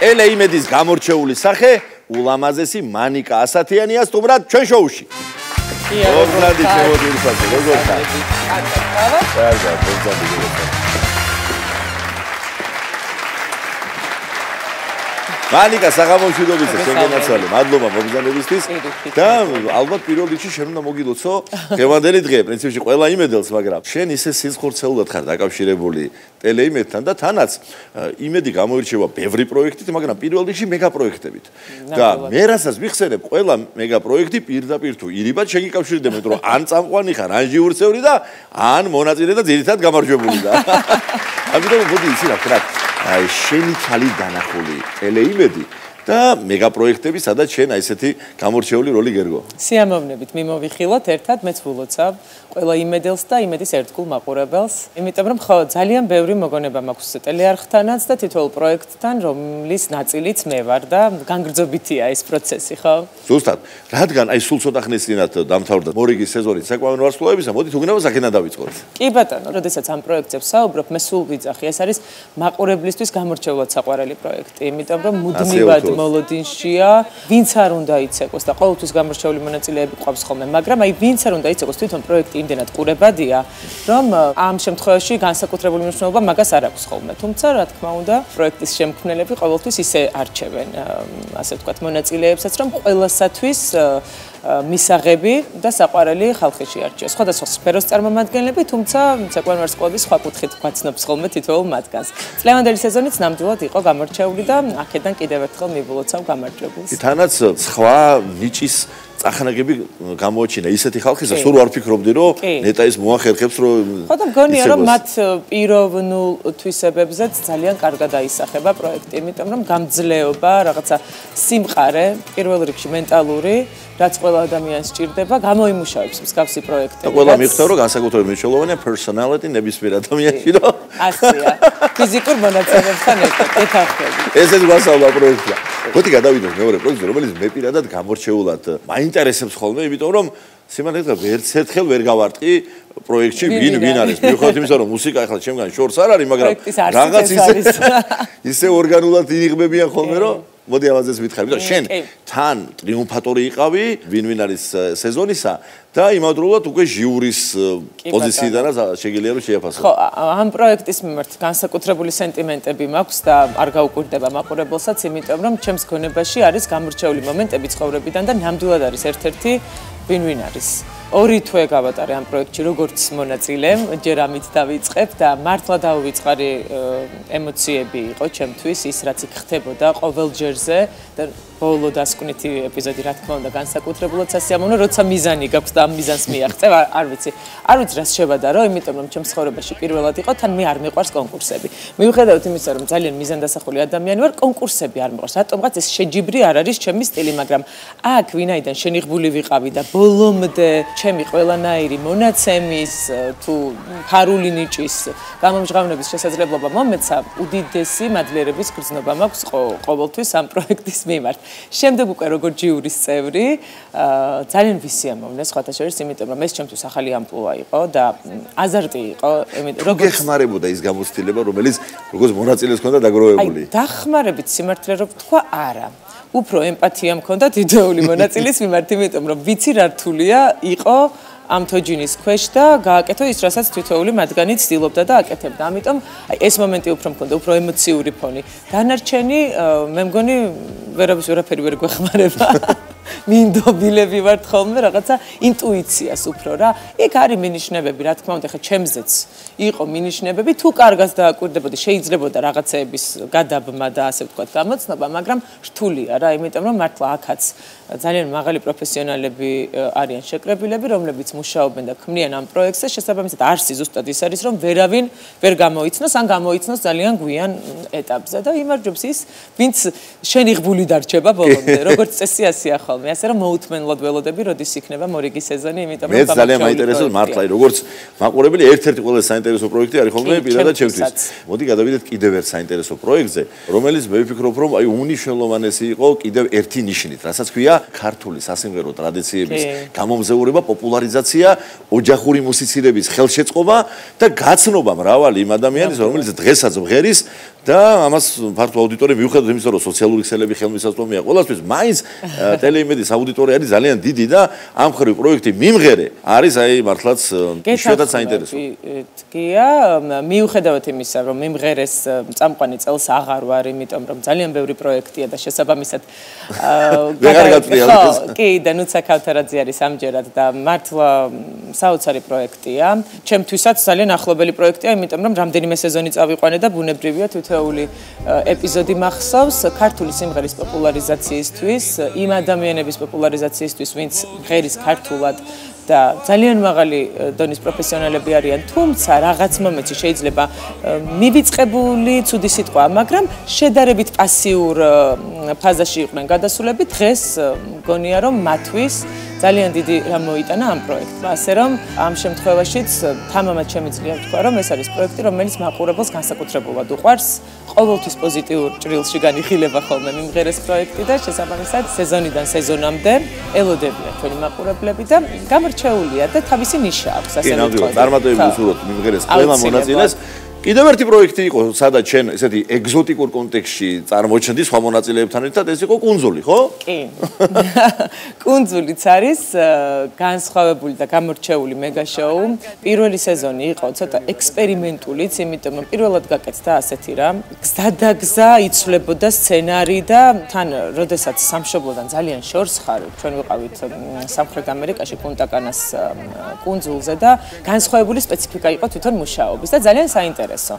ელეიმედის გამორჩეული სახე ულამაზესი მანიკა ასათიანია სტუმრად ჩვენ შოუში. მოგზაურობთ შემოგვიყვანეთ როგორ ხარ? კარგად, მოგზაურობთ. მანიკა საღამომშვიდობისა შეგენაცვალე. მადლობა მოგზაურობისთვის და ალბათ პირველ რიგში შენ უნდა მოგილოცო დღევანდელი დღე, პრინციპში ყველა იმედელს, მაგრამ შენ ისე სიცხორცეულად ხარ დაკავშირებული ტელეიმედთან და თანაც იმედი გამოირჩევა ბევრი პროექტით, მაგრამ პირველ რიგში მეგა პროექტებით. და მე რასაც ვიხსენებ, ყველა მეგა პროექტი პირდაპირ თუ ირიბად შეგიკავშირდება, იმიტომ რომ ან წამყვანი ხარ, ან ჟიურცევრი და ან მონაწილე და ძირითადად გამარჯვებული და. ამიტომ მოდი ისი რა ვქნათ. აი შენი თალი დანახული ტელეიმედი და მეგა პროექტები, სადაც შენ აი ესეთი გამორჩეული როლი გერგო. სიამოვნებით მიმოვიხილოთ ერთად, მეც ვილოცავ ყველა იმედელს და იმედის ერთგულ მაყურებელს. იმიტომ რომ ხო ძალიან ბევრი მოგონება მაქვს ტელეარხთანაც და თითოეულ პროექტთან, რომლის ნაწილიც მე ვარ და განგრძობითია ეს პროცესი, ხო? ზუსტად. რადგან აი სულ ცოტა ხნის წინათ დამთავრდა მორიგის სეზონი საკვამენო ვარსკვლავებისა, მოდით უგნებო აქედან დავიწყოთ. კი ბატონო, როდესაც ამ პროექტებს ვსაუბრობ, მე სულ ვიძახი, ეს არის მაყურებლისთვის გამორჩეულად საყვარელი პროექტი, იმიტომ რომ მუდმივად მოლოდინშია, ვინც არ უნდა იცეკოს და ყოველთვის გამორჩეული მონაწილეები გვყავს ხოლმე, მაგრამ აი ვინც არ უნდა იცეკოს, თვითონ პროექტი იმდენად ყურებადია, რომ ამ შემთხვევაში განსაკუთრებული მნიშვნელობა მაგას არ აქვს ხოლმე. თუმცა, რა თქმა უნდა, პროექტის შემქმნელები ყოველთვის ისე არჩევენ, ასე ვთქვათ, მონაწილეებსაც, რომ ყველასათვის მისაღები და საყვარელი ხალხი შეარჩიოს. სხვადასხვა სფეროს წარმომადგენლები, თუმცა საკვამენო ვარსკვლავების სხვა კუთხით გვაცნობს ხოლმე თითოეულ მათგანს. წლევანდელი სეზონიც ნამდვილად იყო გამორჩეული და აქედან კიდევ ერთხელ მივულოცავ გამარჯვებულს. თანაც სხვა ნიჭის წახნაგები გამოაჩინა ისეთი ხალხისა, სულ არ ვფიქრობდი, რომ ნეტა ის მოახერხებს, რომ ხო და მგონია, რომ მათ პიროვნულ თვისებებზეც ძალიან კარგად აისახება პროექტი, იმიტომ რომ გამძლეობა, რაღაცა სიმყარე, პირველ რიგში მენტალური, რაც ყველა ადამიანს სჭირდება, გამოიმუშავებს მსგავსი პროექტები. და ყველა მიხვდა, რომ განსაკუთრებით მნიშვნელოვანია personality ნებისმიერ ადამიანში, რომ ასეა. ფიზიკურ მონაცემებთან ერთად ეთახები. ესეც გვასწავლა პროექტია. მოდი გადავიდეთ მეორე პროექტზე, რომელიც მე პირადად გამორჩეულად მაინტერესებს ხოლმე, იმიტომ რომ სიმართლე ვერც ერთხელ ვერ გავარტყი პროექტში ვინ არის. მიუხედავად იმისა, რომ მუსიკა ახლა ჩემგან შორს არ არის, მაგრამ რაღაც ისე ორგანულად იღებებიან ხოლმე, რომ მოდი ამაზეც ვითხარ, იმიტომ შენ თან ტრიუმფატორი იყავი, ვინ არის სეზონისა და იმავდროულად უკვე ჟიურის პოზიციიდანაც შეგიძლია რომ შეაფასო. ხო, ამ პროექტის მიმართ განსაკუთრებული სენტიმენტები მაქვს და არ გაუკვირდება მაყურებელსაც, იმიტომ რომ ჩემს გონებაში არის გამორჩეული მომენტები ცხოვრებიდან და ნამდვილად არის ერთ-ერთი ვინ არის. ორი თვე გავატარე ამ პროექტში როგორც მონაწილე, ჯერ ამით დავიწყებ და მართლა დაუვიწყარი ემოციები იყო ჩემთვის ის რაც იქ ხდებოდა ყოველ ჯერზე და ბოლო დასკვნითი ეპიზოდი რა თქმა უნდა განსაკუთრებულად სასიამოვნო, როცა მიზანი გაქვს და ამ მიზანს მიაღწევ, არ ვიცი რას შევადარო, იმიტომ რომ ჩემს ცხოვრებაში პირველად იყო, თან მე არ მიყვარს კონკურსები. მიუხედავად იმისა, რომ ძალიან მიზანდასახული ადამიანი ვარ, კონკურსები არ მიყვარს. რატომღაც ეს შეჯიბრი არ არის ჩემი სტილი, მაგრამ აქ ვინაიდან შენიღბული ვიყავი და ბოლომდე ჩემი ყველანაირი მონაცემის თუ ფარული ნიჭის გამომჟღავნების შესაძლებლობა მომეცა, უდიდესი მადლიერების გრძნობა მაქვს ყოველთვის ამ პროექტის მიმართ. შემდეგ უკვე როგორც ჟიურის წევრი, ძალიან ვისიამოვნე სხვათა შორის, იმიტომ რომ ეს ჩემთვის ახალი ამპლუა იყო და აზარტი იყო, როგორ გეხმარებოდა ის გამოცდილება, რომელიც როგორც მონაწილეს ჰქონდა დაგროვებული. აი, დახმარებით სიმართლე რო ვთქვა, არა. უფრო ემპათია მქონდა თითოეული მონაწილის მიმართ, იმიტომ რომ ვიცი რა რთულია იყო ამ თოჯინის ქვეშ და გააკეთო ის, რასაც თითოეული მათგანი ცდილობდა და აკეთებდა. ამიტომ ეს მომენტი უფრო მქონდა, უფრო ემოციური ფონი. დანარჩენი მე მგონი ვერაფერი ვერ გვეხმარება. მინდობილები ვართ ხოლმე რაღაცა ინტუიციას უფრო რა. იქ არის მინიშნებები, რა თქმა უნდა, ხა ჩემზეც იყო მინიშნებები, თუ კარგად დააკვირდებოდი, შეიძლებოდა რაღაცეების გადაბმა და ასე ვთქვათ, გამოცნობა, მაგრამ რთულია რა, იმიტომ რომ მართლა აქაც ძალიან მაღალი პროფესიონალები არიან შეკრებილები, რომლებიც მუშაობენ და ქმნიან ამ პროექტზე, შესაბამისად არსი ზუსტად ის არის, რომ ვერავინ ვერ გამოიცნოს, ან გამოიცნოს ძალიან გვიან ეტაპზე და იმარჯვებს ის, ვინც შენიღბული დარჩება ბოლომდე, როგორც წესი ასეა ხოლმე, ასე რომ მოუთმენლად ველოდები, როდის იქნება მორიგი სეზონი, იმიტომ რომ მე ძალიან მაინტერესებს მართლა, როგორც მაყურებელი ერთ-ერთი ყველაზე საინტერესო პროექტი არის ხოლმე პირადად ჩემთვის. მოდი გადავიდეთ კიდევ ერთ საინტერესო პროექტზე, რომელიც მე ვფიქრობ, რომ აი უნიშნელოვანესი იყო კიდევ ერთი ნიშნით, რასაც ქვია ქართული სასიმღერო ტრადიციების გამომზეურება, პოპულარიზაცია, ოჯახური მუსიცირების ხელშეწყობა და გაცნობა მრავალი იმ ადამიანის, რომელიც დღესაც მღერის და ამას ფართო აუდიტორია მიუხედავად იმისა, რომ სოციალური ქსელები ხელმისაწვდომია ყველასთვის, მაინც ტელეიმედის აუდიტორია არის ძალიან დიდი და ამ ხრივ პროექტი მიმღერე არის აი მართლაც იშვიათად საინტერესო. გია, მიუხედავად იმისა, რომ მიმღერეს წამყვანი წელს აღარ ვარ, იმიტომ რომ ძალიან ბევრი პროექტია და შესაბამისად კი, და ნუცა ქავთარაძე არის ამჯერად და მართლა საოცარი პროექტია. ჩემთვისაც ძალიან ახლობელი პროექტია, იმიტომ რომ რამდენიმე სეზონი წავიყვანე და ბუნებრივია თითოეული ეპიზოდი მახსოვს ქართული სიმღერის პოპულარიზაციისთვის, იმ ადამიანების პოპულარიზაციისთვის, ვინც ღერის ქართულად და ძალიან მაღალი დონის პროფესიონალები არიან, თუმცა რაღაც მომენტში შეიძლება მივიწყებული ცუდი სიტყვა, მაგრამ შედარებით პასიურ ფაზაში იყვნენ გადასულები, დღეს მგონია რომ მათთვის ძალიან დიდი რამ მოიტანა ამ პროექტმა, ასე რომ ამ შემთხვევაშიც თამამად შემიძლია ვთქვა, რომ ეს არის პროექტი, რომელიც მაყურებელს განსაკუთრებულად უყვარს, ყოველთვის პოზიტიურ ჭრილში განიხილება ხოლმე მიმღერეს პროექტი და შესაბამისად სეზონიდან სეზონამდე ელოდებიან თქვენი მაყურებლები და გამორჩეულია და თავისი ნიშა აქვს, ასე ვთქვათ. წარმატებული ვუსურვოთ მიმღერეს ყველა მონაწილეს. კიდევ ერთი პროექტი იყო, სადაც ჩვენ ესეთი ეგზოტიკურ კონტექსტში წარმოჩენდი სხვა მონაწილეებთან ერთად, ეს იყო კუნძული, ხო? კი. კუნძულიც არის განსხვავებული და გამორჩეული მეგა შოუ. პირველი სეზონი იყო ცოტა ექსპერიმენტულიც, იმიტომ რომ პირველად გაკეთდა ასეთი რამ. გზადაგზა იცვლებოდა სცენარი და თან, როდესაც სამშობლოდან ძალიან შორს ხარ, ჩვენ ვიყავით სამხრეთ ამერიკაში პუნტა-კანას კუნძულზე და განსხვავებული სპეციფიკა იყო თვითონ მუშაობის და ძალიან საინტერესო.